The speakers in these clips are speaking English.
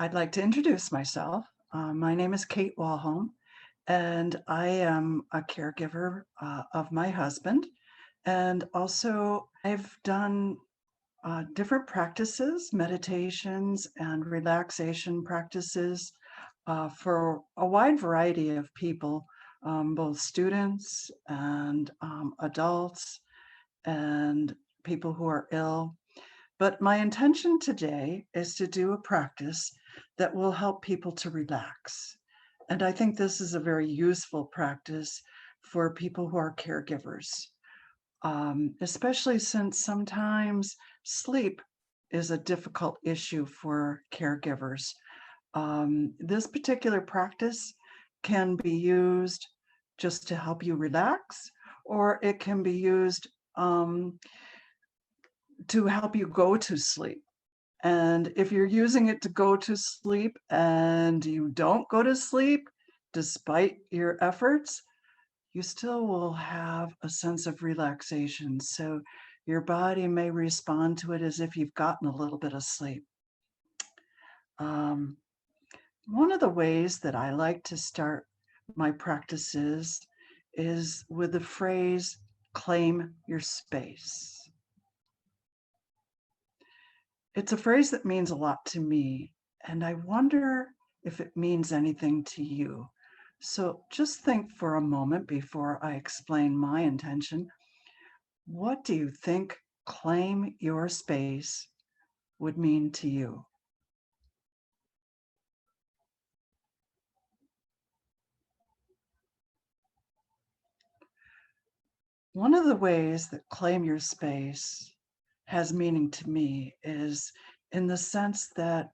I'd like to introduce myself. My name is Kate Walholm, and I am a caregiver of my husband. And also, I've done different practices, meditations, and relaxation practices for a wide variety of people, both students and adults and people who are ill. But my intention today is to do a practice that will help people to relax. And I think this is a very useful practice for people who are caregivers, especially since sometimes sleep is a difficult issue for caregivers. This particular practice can be used just to help you relax, or it can be used to help you go to sleep. And if you're using it to go to sleep and you don't go to sleep, despite your efforts, you still will have a sense of relaxation. So your body may respond to it as if you've gotten a little bit of sleep. Um, One of the ways that I like to start my practices is with the phrase, claim your space. It's a phrase that means a lot to me, and I wonder if it means anything to you. So just think for a moment before I explain my intention. What do you think claim your space would mean to you? One of the ways that claim your space has meaning to me is in the sense that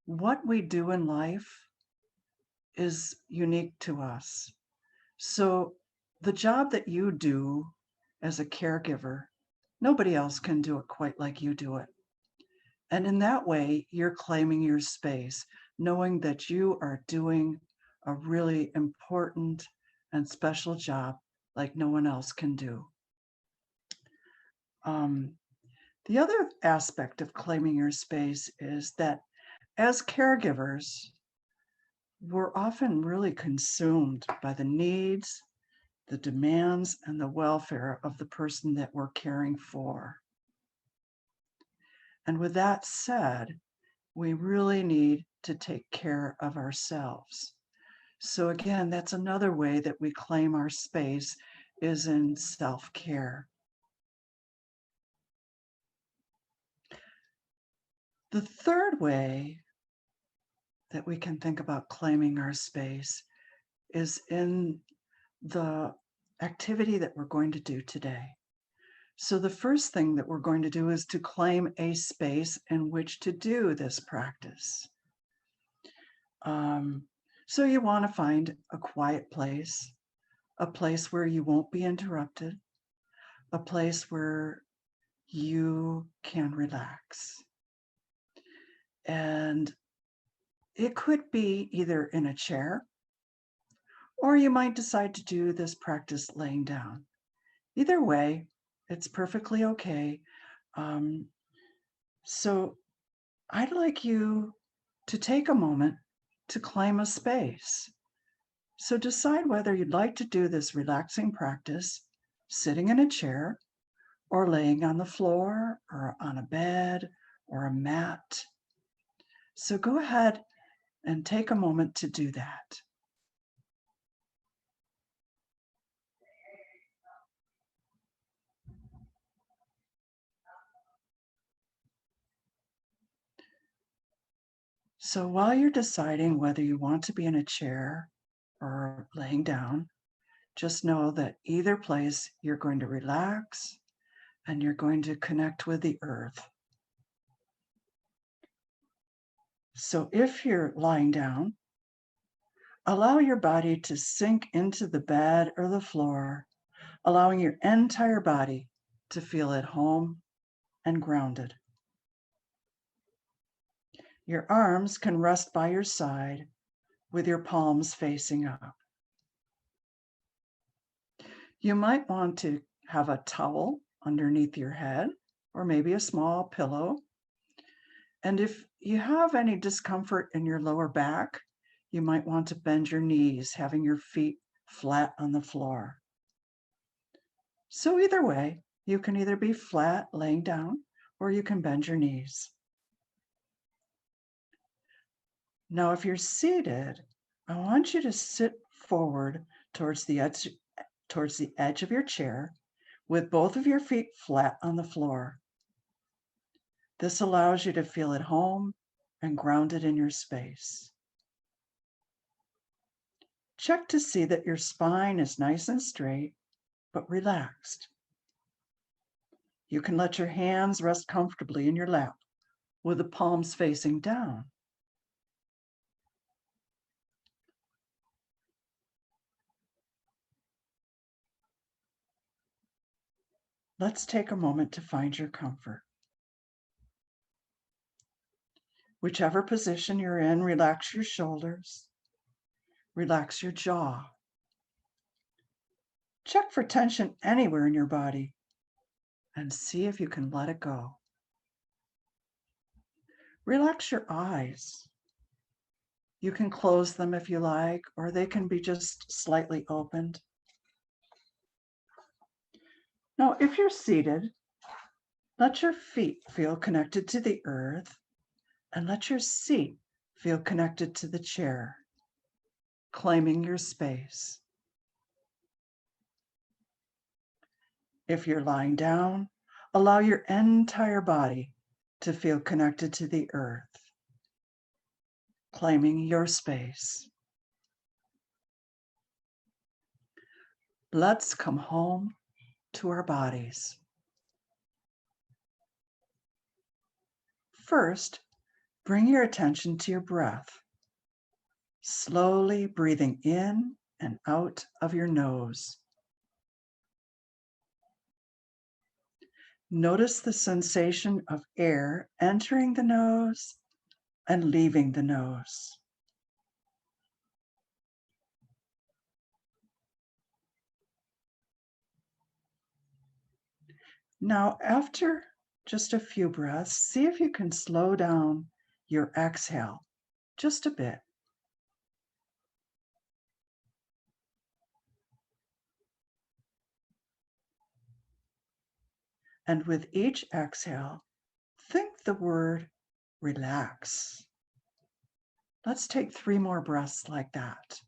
what we do in life is unique to us. So the job that you do as a caregiver, nobody else can do it quite like you do it. And in that way, you're claiming your space, knowing that you are doing a really important and special job like no one else can do. Um, the other aspect of claiming your space is that as caregivers, we're often really consumed by the needs, the demands, and the welfare of the person that we're caring for. And with that said, we really need to take care of ourselves. So again, that's another way that we claim our space is in self-care. The third way that we can think about claiming our space is in the activity that we're going to do today. So the first thing that we're going to do is to claim a space in which to do this practice. Um, so you want to find a quiet place, a place where you won't be interrupted, a place where you can relax. And it could be either in a chair, or you might decide to do this practice laying down. Either way, it's perfectly okay. Um, so I'd like you to take a moment to claim a space. So decide whether you'd like to do this relaxing practice sitting in a chair or laying on the floor or on a bed or a mat. So go ahead and take a moment to do that. So while you're deciding whether you want to be in a chair or laying down, just know that either place you're going to relax and you're going to connect with the earth. So if you're lying down, allow your body to sink into the bed or the floor, allowing your entire body to feel at home and grounded. Your arms can rest by your side with your palms facing up. You might want to have a towel underneath your head or maybe a small pillow. And if you have any discomfort in your lower back, you might want to bend your knees, having your feet flat on the floor. So either way, you can either be flat laying down or you can bend your knees. Now, if you're seated, I want you to sit forward towards the edge of your chair with both of your feet flat on the floor. This allows you to feel at home and grounded in your space. Check to see that your spine is nice and straight, but relaxed. You can let your hands rest comfortably in your lap with the palms facing down. Let's take a moment to find your comfort. Whichever position you're in, relax your shoulders, relax your jaw. Check for tension anywhere in your body and see if you can let it go. Relax your eyes. You can close them if you like, or they can be just slightly opened. Now, if you're seated, let your feet feel connected to the earth and let your seat feel connected to the chair, claiming your space. If you're lying down, allow your entire body to feel connected to the earth, claiming your space. Let's come home to our bodies. First, bring your attention to your breath, slowly breathing in and out of your nose. Notice the sensation of air entering the nose and leaving the nose. Now, after just a few breaths, see if you can slow down your exhale just a bit. And with each exhale, think the word relax. Let's take 3 more breaths like that.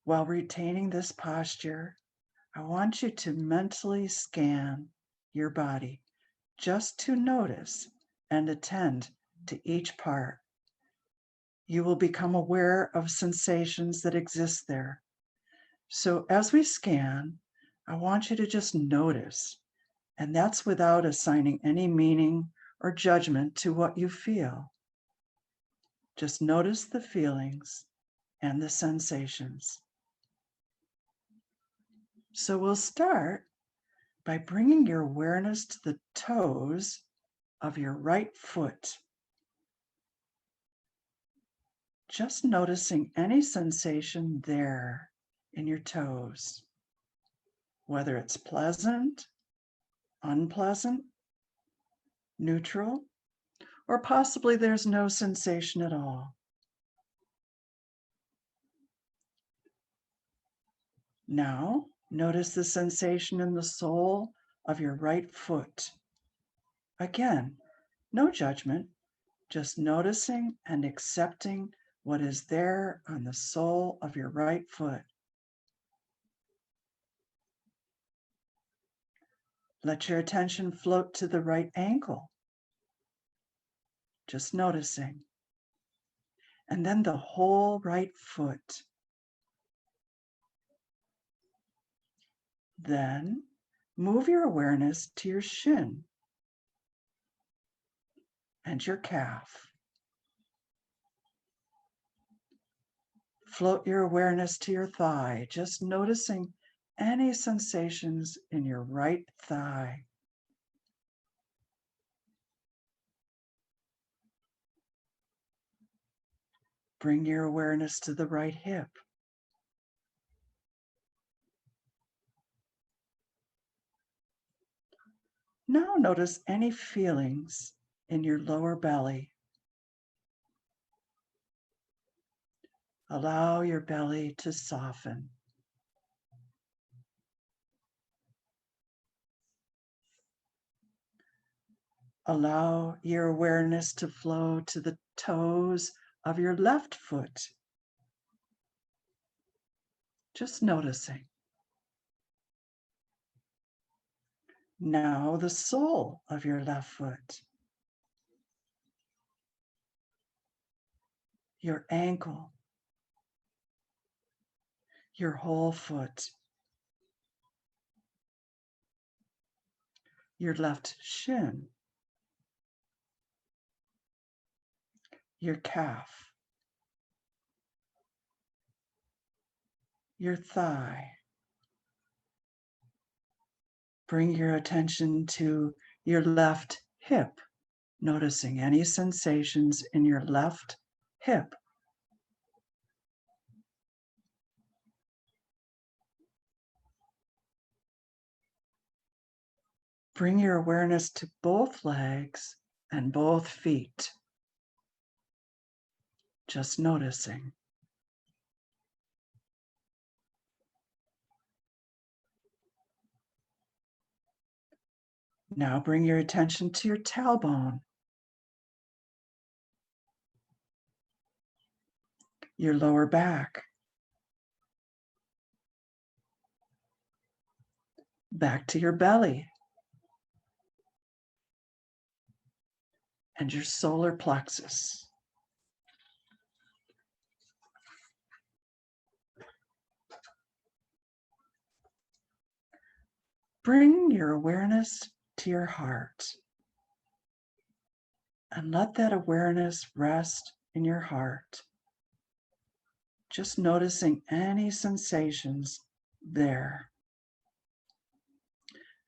While retaining this posture, I want you to mentally scan your body just to notice and attend to each part. You will become aware of sensations that exist there. So as we scan, I want you to just notice, and that's without assigning any meaning or judgment to what you feel. Just notice the feelings and the sensations. So we'll start by bringing your awareness to the toes of your right foot. Just noticing any sensation there in your toes, whether it's pleasant, unpleasant, neutral, or possibly there's no sensation at all. Now, notice the sensation in the sole of your right foot. Again, no judgment, just noticing and accepting what is there on the sole of your right foot. Let your attention float to the right ankle, just noticing. And then the whole right foot. Then move your awareness to your shin and your calf. Float your awareness to your thigh, just noticing any sensations in your right thigh. Bring your awareness to the right hip. Now notice any feelings in your lower belly. Allow your belly to soften. Allow your awareness to flow to the toes of your left foot. Just noticing. Now the sole of your left foot. Your ankle. Your whole foot. Your left shin. Your calf. Your thigh. Bring your attention to your left hip, noticing any sensations in your left hip. Bring your awareness to both legs and both feet. Just noticing. Now bring your attention to your tailbone, your lower back, back to your belly, and your solar plexus. Bring your awareness to your heart and let that awareness rest in your heart. Just noticing any sensations there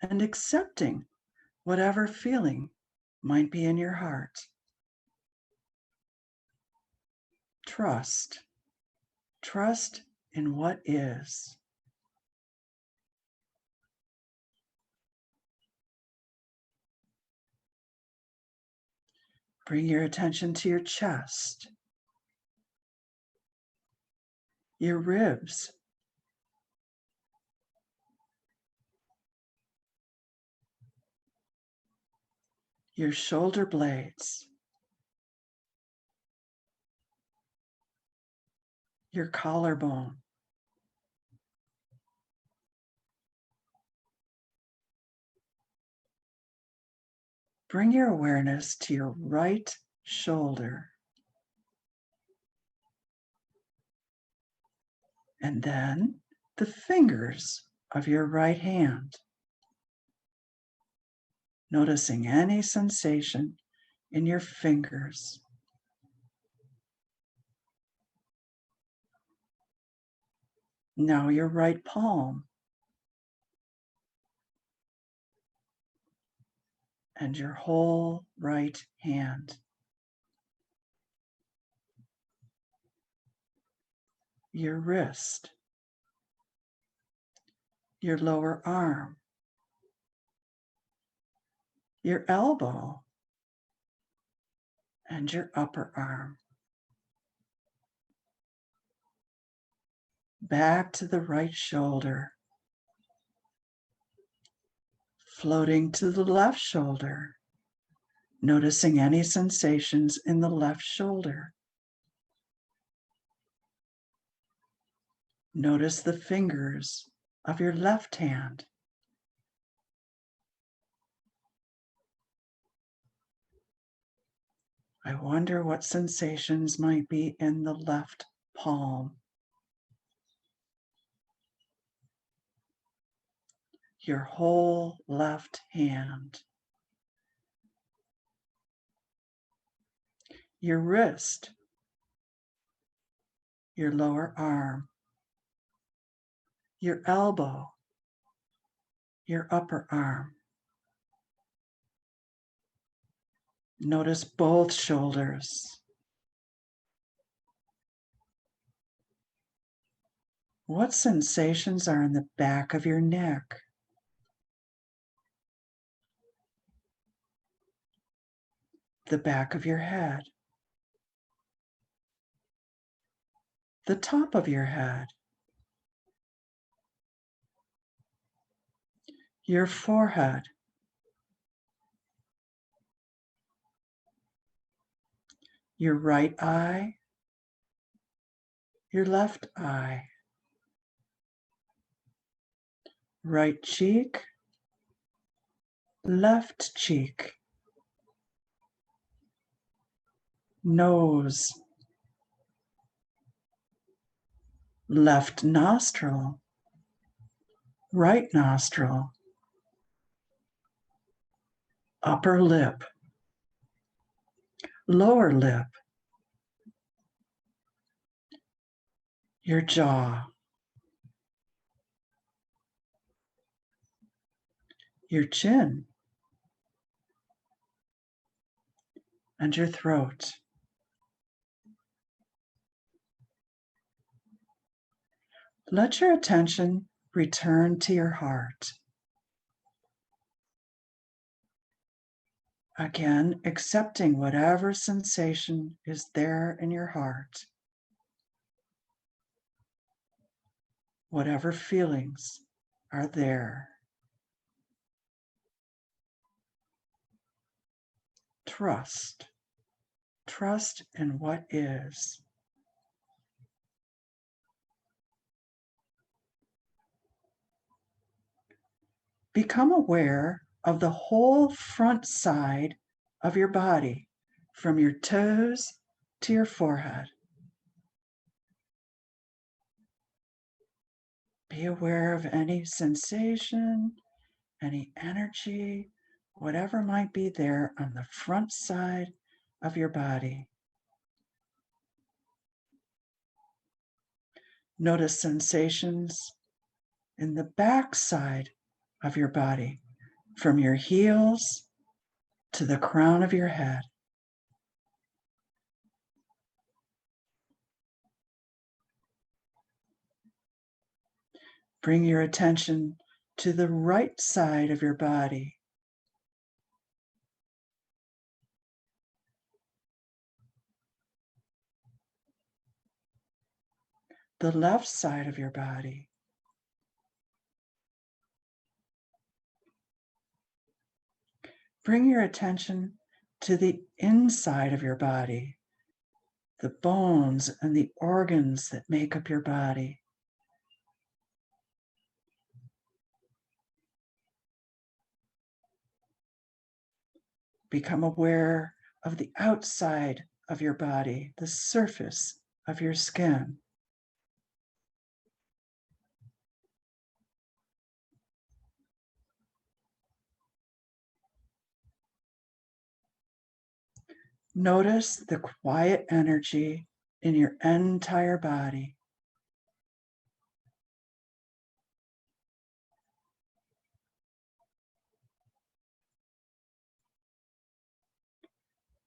and accepting whatever feeling might be in your heart. Trust. Trust in what is. Bring your attention to your chest, your ribs, your shoulder blades, your collarbone, bring your awareness to your right shoulder, and then the fingers of your right hand, noticing any sensation in your fingers. Now your right palm and your whole right hand. Your wrist, your lower arm, your elbow, and your upper arm. Back to the right shoulder, floating to the left shoulder, noticing any sensations in the left shoulder. Notice the fingers of your left hand. I wonder what sensations might be in the left palm. Your whole left hand. Your wrist. your lower arm, your elbow, your upper arm. Notice both shoulders. What sensations are in the back of your neck? The back of your head? The top of your head? Your forehead? Your right eye? Your left eye? Right cheek? Left cheek? Nose? Left nostril? Right nostril? Upper lip? Lower lip? Your jaw? Your chin? And your throat? Let your attention return to your heart. Again, accepting whatever sensation is there in your heart, whatever feelings are there. Trust. Trust in what is. Become aware of the whole front side of your body, from your toes to your forehead. Be aware of any sensation, any energy, whatever might be there on the front side of your body. Notice sensations in the back side of your body, from your heels to the crown of your head. Bring your attention to the right side of your body. The left side of your body. Bring your attention to the inside of your body, the bones and the organs that make up your body. Become aware of the outside of your body, the surface of your skin. Notice the quiet energy in your entire body.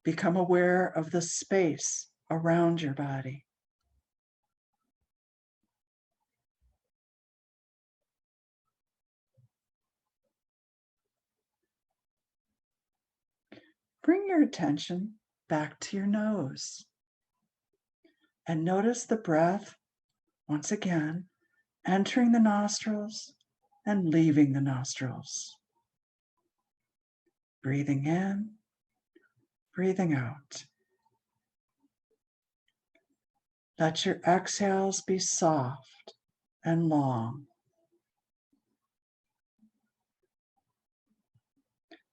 Become aware of the space around your body. Bring your attention back to your nose and notice the breath once again entering the nostrils and leaving the nostrils. Breathing in, breathing out. Let your exhales be soft and long.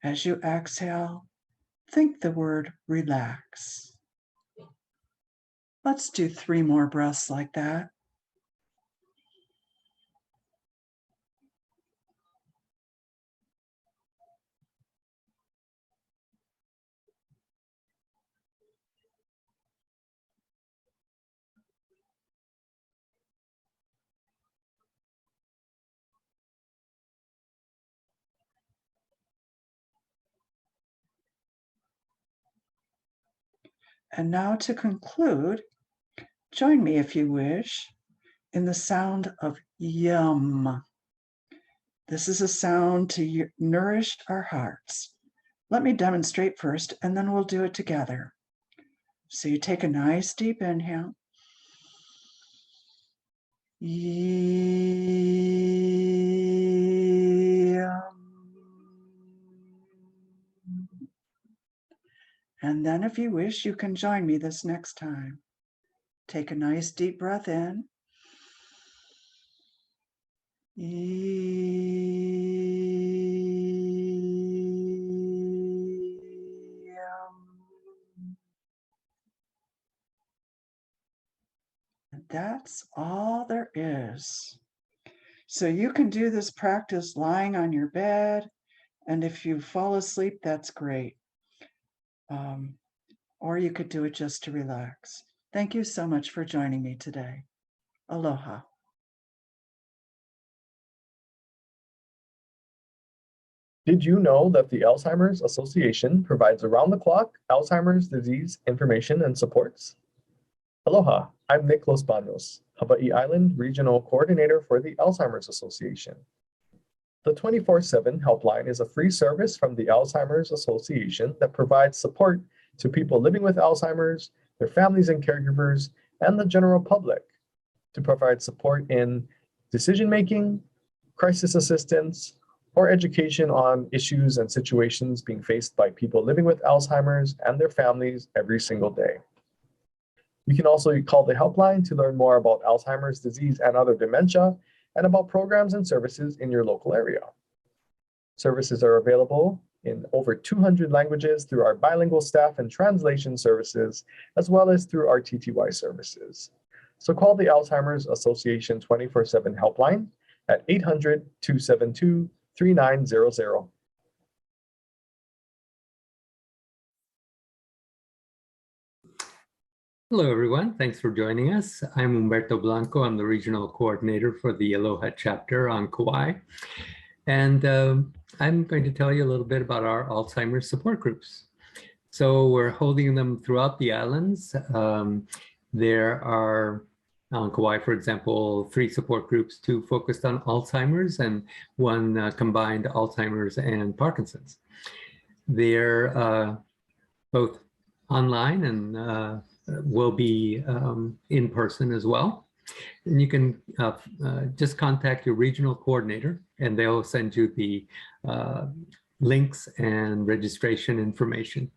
As you exhale, think the word relax. Let's do 3 more breaths like that. And now to conclude, join me if you wish in the sound of yum. This is a sound to nourish our hearts. Let me demonstrate first, and then we'll do it together. So you take a nice deep inhale. Yum. And then if you wish, you can join me this next time. Take a nice deep breath in. And that's all there is. So you can do this practice lying on your bed, and if you fall asleep, that's great. Or you could do it just to relax. Thank you so much for joining me today. Aloha. Did you know that the Alzheimer's Association provides around-the-clock Alzheimer's disease information and supports? Aloha, I'm Nick Los Banos, Hawaii Island Regional Coordinator for the Alzheimer's Association. The 24/7 helpline is a free service from the Alzheimer's Association that provides support to people living with Alzheimer's, their families and caregivers, and the general public to provide support in decision-making, crisis assistance, or education on issues and situations being faced by people living with Alzheimer's and their families every single day. You can also call the helpline to learn more about Alzheimer's disease and other dementia, and about programs and services in your local area. Services are available in over 200 languages through our bilingual staff and translation services, as well as through our TTY services. So call the Alzheimer's Association 24/7 helpline at 800-272-3900. Hello, everyone. Thanks for joining us. I'm Humberto Blanco. I'm the regional coordinator for the Aloha chapter on Kauai. And I'm going to tell you a little bit about our Alzheimer's support groups. So we're holding them throughout the islands. There are, on Kauai, for example, 3 support groups, 2 focused on Alzheimer's and 1 combined Alzheimer's and Parkinson's. They're both online and will be in person as well. And you can just contact your regional coordinator and they'll send you the links and registration information.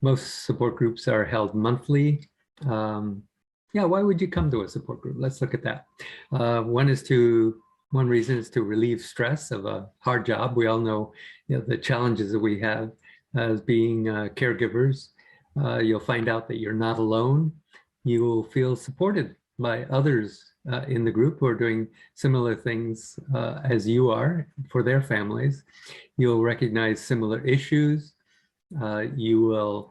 Most support groups are held monthly. Yeah, why would you come to a support group? Let's look at that. One reason is to relieve stress of a hard job. We all know, the challenges that we have as being caregivers. You'll find out that you're not alone. You will feel supported by others in the group who are doing similar things as you are for their families. You'll recognize similar issues. You will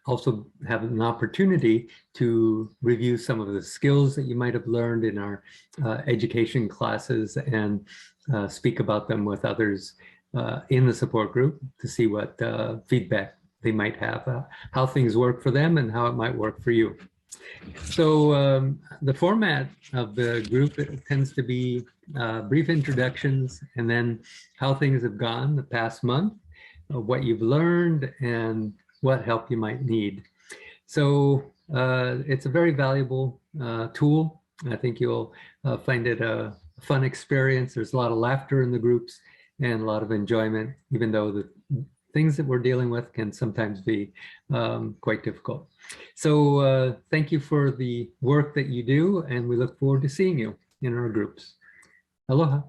also have an opportunity to review some of the skills that you might have learned in our education classes and speak about them with others in the support group to see what feedback they might have, how things work for them and how it might work for you. So the format of the group tends to be brief introductions and then how things have gone the past month, what you've learned and what help you might need. So it's a very valuable tool. I think you'll find it a fun experience. There's a lot of laughter in the groups and a lot of enjoyment, even though the things that we're dealing with can sometimes be quite difficult. So thank you for the work that you do, and we look forward to seeing you in our groups. Aloha.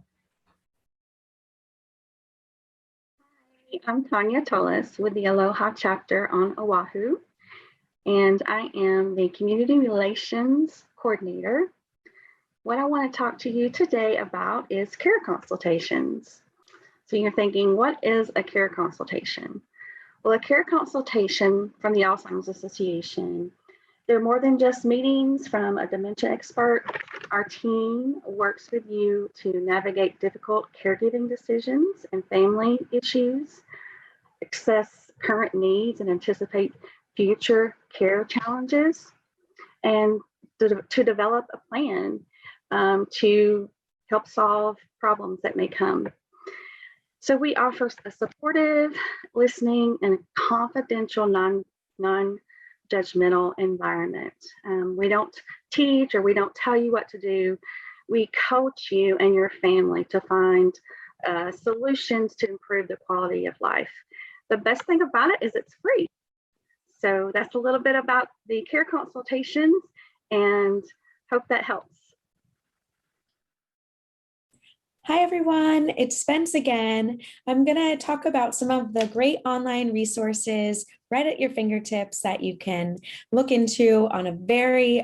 Hi, I'm Tanya Tullis with the Aloha chapter on Oahu, and I am the Community Relations Coordinator. What I want to talk to you today about is care consultations. So you're thinking, what is a care consultation? Well, a care consultation from the Alzheimer's Association, they're more than just meetings from a dementia expert. Our team works with you to navigate difficult caregiving decisions and family issues, assess current needs, and anticipate future care challenges and to develop a plan to help solve problems that may come. So we offer a supportive, listening, and confidential, non-judgmental environment. We don't teach or we don't tell you what to do. We coach you and your family to find solutions to improve the quality of life. The best thing about it is it's free. So that's a little bit about the care consultations, and hope that helps. Hi, everyone. It's Spence again. I'm going to talk about some of the great online resources right at your fingertips that you can look into on a very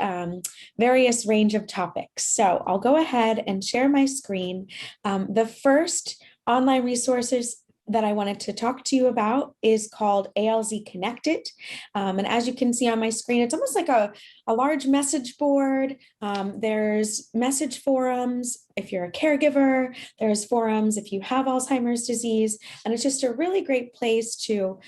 various range of topics. So I'll go ahead and share my screen. The first online resources that I wanted to talk to you about is called ALZ Connected. And as you can see on my screen, it's almost like a large message board. There's message forums if you're a caregiver, there's forums if you have Alzheimer's disease, and it's just a really great place to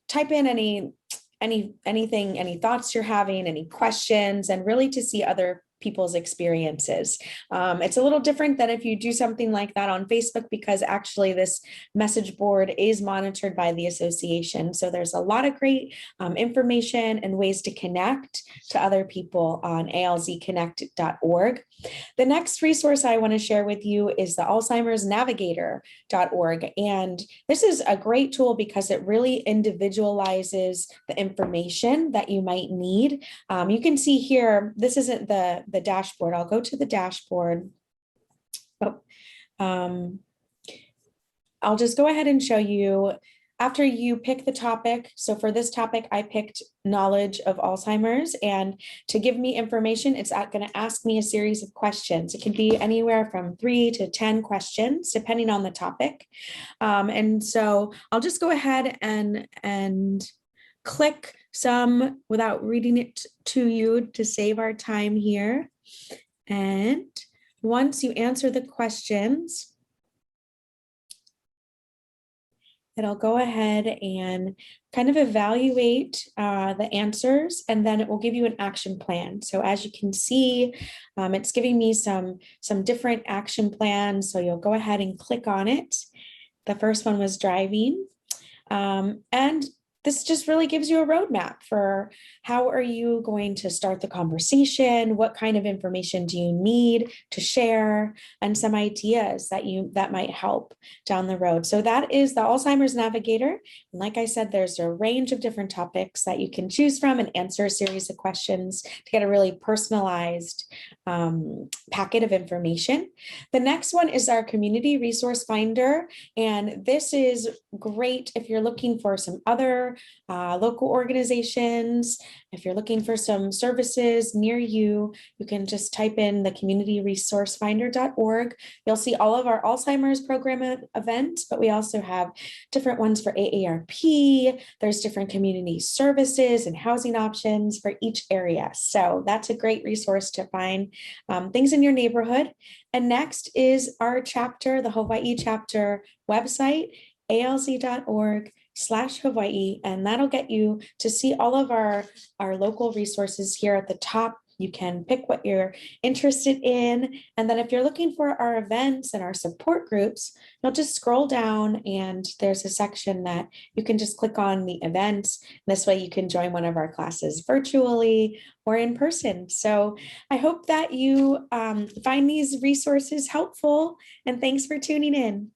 type in anything, any thoughts you're having, any questions, and really to see other people's experiences. It's a little different than if you do something like that on Facebook, because actually this message board is monitored by the association. So there's a lot of great information and ways to connect to other people on alzconnect.org. The next resource I want to share with you is the Alzheimer's Navigator.org. And this is a great tool because it really individualizes the information that you might need. You can see here, this isn't the dashboard. I'll go to the dashboard. I'll just go ahead and show you after you pick the topic. So for this topic, I picked knowledge of Alzheimer's, and to give me information, it's going to ask me a series of questions. It can be anywhere from 3 to 10 questions, depending on the topic. And so I'll just go ahead and click some without reading it to you to save our time here. And once you answer the questions, it'll go ahead and kind of evaluate the answers, and then it will give you an action plan. So as you can see, it's giving me some different action plans. So you'll go ahead and click on it. The first one was driving. And this just really gives you a roadmap for how are you going to start the conversation, what kind of information do you need to share, and some ideas that might help down the road. So that is the Alzheimer's Navigator. And like I said, there's a range of different topics that you can choose from and answer a series of questions to get a really personalized packet of information. The next one is our Community Resource Finder. And this is great if you're looking for some other local organizations. If you're looking for some services near you, you can just type in the communityresourcefinder.org. You'll see all of our Alzheimer's program events, but we also have different ones for AARP. There's different community services and housing options for each area. So that's a great resource to find things in your neighborhood. And next is our chapter, the Hawaii chapter website, alz.org/Hawaii, and that'll get you to see all of our local resources here at the top. You can pick what you're interested in. And then if you're looking for our events and our support groups, you'll just scroll down and there's a section that you can just click on the events. This way you can join one of our classes virtually or in person. So I hope that you find these resources helpful, and thanks for tuning in.